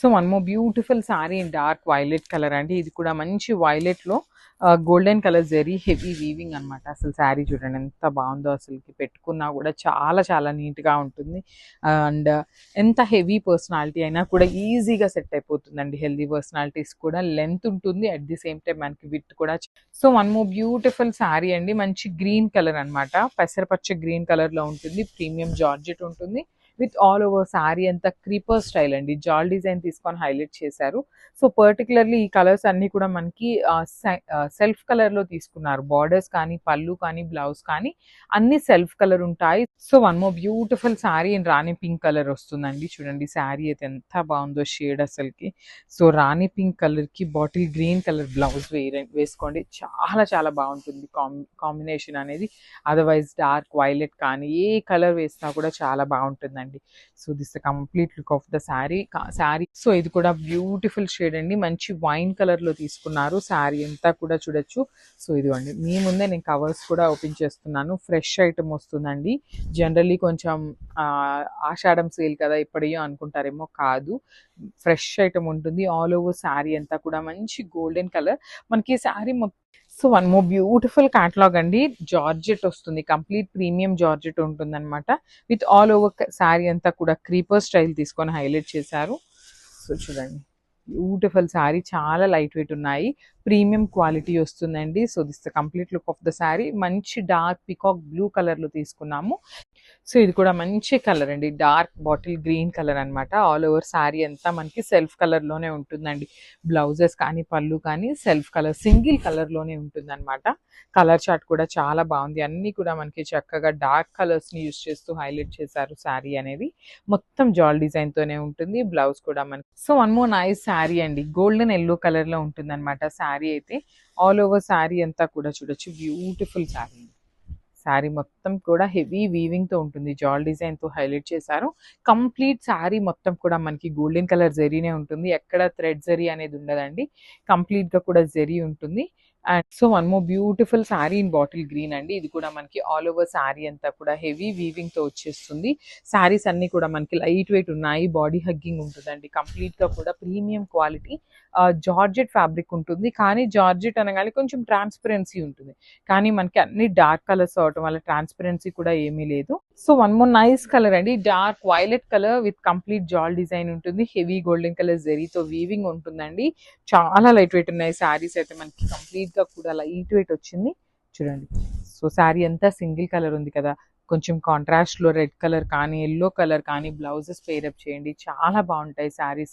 So one more beautiful sari in dark violet colour అండి. ఇది కూడా మంచి వైలెట్లో golden colour zari heavy weaving అనమాట. అసలు శారీ చూడండి ఎంత బాగుందో, అసలుకి పెట్టుకున్నా కూడా చాలా చాలా నీట్గా ఉంటుంది. అండ్ ఎంత హెవీ పర్సనాలిటీ అయినా కూడా ఈజీగా సెట్ అయిపోతుందండి. హెల్దీ పర్సనాలిటీస్ కూడా లెంత్ ఉంటుంది, అట్ ది సేమ్ టైం మనకి విత్ కూడా. So one more beautiful sari అండి. మంచి గ్రీన్ కలర్ అనమాట, పెసరపచ్చ గ్రీన్ కలర్లో ఉంటుంది. ప్రీమియం జార్జెట్ ఉంటుంది విత్ ఆల్ ఓవర్ శారీ అంతా క్రీపర్ స్టైల్ అండి. జాల్ డిజైన్ తీసుకొని హైలైట్ చేశారు. సో పర్టికులర్లీ ఈ కలర్స్ అన్నీ కూడా మనకి సెల్ఫ్ కలర్లో తీసుకున్నారు. బార్డర్స్ కానీ, పళ్ళు కానీ, బ్లౌజ్ కానీ అన్ని సెల్ఫ్ కలర్ ఉంటాయి. So one more beautiful sari in Rani pink colour వస్తుందండి. చూడండి శారీ అయితే ఎంత బాగుందో షేడ్ అసలుకి. సో రాణి పింక్ కలర్కి బాటిల్ గ్రీన్ కలర్ బ్లౌజ్ వేసుకోండి, చాలా చాలా బాగుంటుంది కాంబినేషన్ అనేది. అదర్వైజ్ డార్క్ వైలెట్ కానీ ఏ కలర్ వేసినా కూడా చాలా బాగుంటుందండి. So this the complete look of the sari. So ఇది కూడా బ్యూటిఫుల్ షేడ్ అండి. మంచి వైన్ కలర్ లో తీసుకున్నారు. శారీ అంతా కూడా చూడొచ్చు. సో ఇదిగోండి మీ ముందే నేను కవర్స్ కూడా ఓపెన్ చేస్తున్నాను. ఫ్రెష్ ఐటమ్ వస్తుందండి. జనరల్లీ కొంచెం ఆషాఢం సేల్ కదా ఇప్పటియో అనుకుంటారేమో, కాదు, ఫ్రెష్ ఐటమ్ ఉంటుంది. ఆల్ ఓవర్ శారీ అంతా కూడా మంచి గోల్డెన్ కలర్ మనకి sari. So one more beautiful catalogue అండి. జార్జెట్ వస్తుంది, కంప్లీట్ ప్రీమియం జార్జెట్ ఉంటుంది అనమాట. విత్ ఆల్ ఓవర్ శారీ అంతా కూడా క్రీపర్ స్టైల్ తీసుకొని హైలైట్ చేశారు. సో చూడండి బ్యూటిఫుల్ శారీ, చాలా లైట్ వెయిట్ ఉన్నాయి, ప్రీమియం క్వాలిటీ వస్తుందండి. So this the complete look of the sari. మంచి డార్క్ పికాక్ బ్లూ కలర్లో తీసుకున్నాము. సో ఇది కూడా మంచి కలర్ అండి, డార్క్ బాటిల్ గ్రీన్ కలర్ అనమాట. ఆల్ ఓవర్ శారీ అంతా మనకి సెల్ఫ్ కలర్లోనే ఉంటుందండి. బ్లౌజెస్ కానీ, పళ్ళు కానీ సెల్ఫ్ కలర్, సింగిల్ కలర్లోనే ఉంటుంది అనమాట. కలర్ చార్ట్ కూడా చాలా బాగుంది. అన్నీ కూడా మనకి చక్కగా డార్క్ కలర్స్ని యూస్ చేస్తూ హైలైట్ చేశారు. శారీ అనేది మొత్తం జాల్ డిజైన్తోనే ఉంటుంది. బ్లౌజ్ కూడా మనకి. So one more nice sari అండి, గోల్డెన్ ఎల్లో కలర్లో ఉంటుంది అనమాట. శారీ అయితే ఆల్ ఓవర్ శారీ అంతా కూడా చూడొచ్చు, బ్యూటిఫుల్ శారీ. శారీ మొత్తం కూడా హెవీ వీవింగ్తో ఉంటుంది, జాల్ డిజైన్తో హైలైట్ చేశారు. కంప్లీట్ శారీ మొత్తం కూడా మనకి గోల్డెన్ కలర్ జరీనే ఉంటుంది, ఎక్కడ థ్రెడ్ జరీ అనేది ఉండదండి. కంప్లీట్గా కూడా జరీ ఉంటుంది. And so one more beautiful sari in bottle green అండి. ఇది కూడా మనకి ఆల్ ఓవర్ శారీ అంతా కూడా హెవీ వీవింగ్తో వచ్చేస్తుంది. శారీస్ అన్నీ కూడా మనకి లైట్ వెయిట్ ఉన్నాయి, బాడీ హగ్గింగ్ ఉంటుందండి. కంప్లీట్గా కూడా ప్రీమియం క్వాలిటీ జార్జెట్ ఫ్యాబ్రిక్ ఉంటుంది. కానీ జార్జెట్ అనగానే కొంచెం ట్రాన్స్పరెన్సీ ఉంటుంది, కానీ మనకి అన్ని డార్క్ కలర్స్ అవటం వల్ల ట్రాన్స్పరెన్సీ కూడా ఏమీ లేదు. So one more nice colour అండి, dark violet colour with complete jaal design ఉంటుంది. హెవీ గోల్డెన్ కలర్ జరీతో వీవింగ్ ఉంటుందండి. చాలా లైట్ వెయిట్ ఉన్నాయి శారీస్ అయితే మనకి. కంప్లీట్ గా కూడా లైట్ వెయిట్ వచ్చింది చూడండి. సో శారీ అంతా సింగిల్ కలర్ ఉంది కదా, కొంచెం కాంట్రాస్ట్ లో రెడ్ కలర్ కానీ, ఎల్లో కలర్ కానీ బ్లౌజెస్ పేరప్ చేయండి, చాలా బాగుంటాయి శారీస్.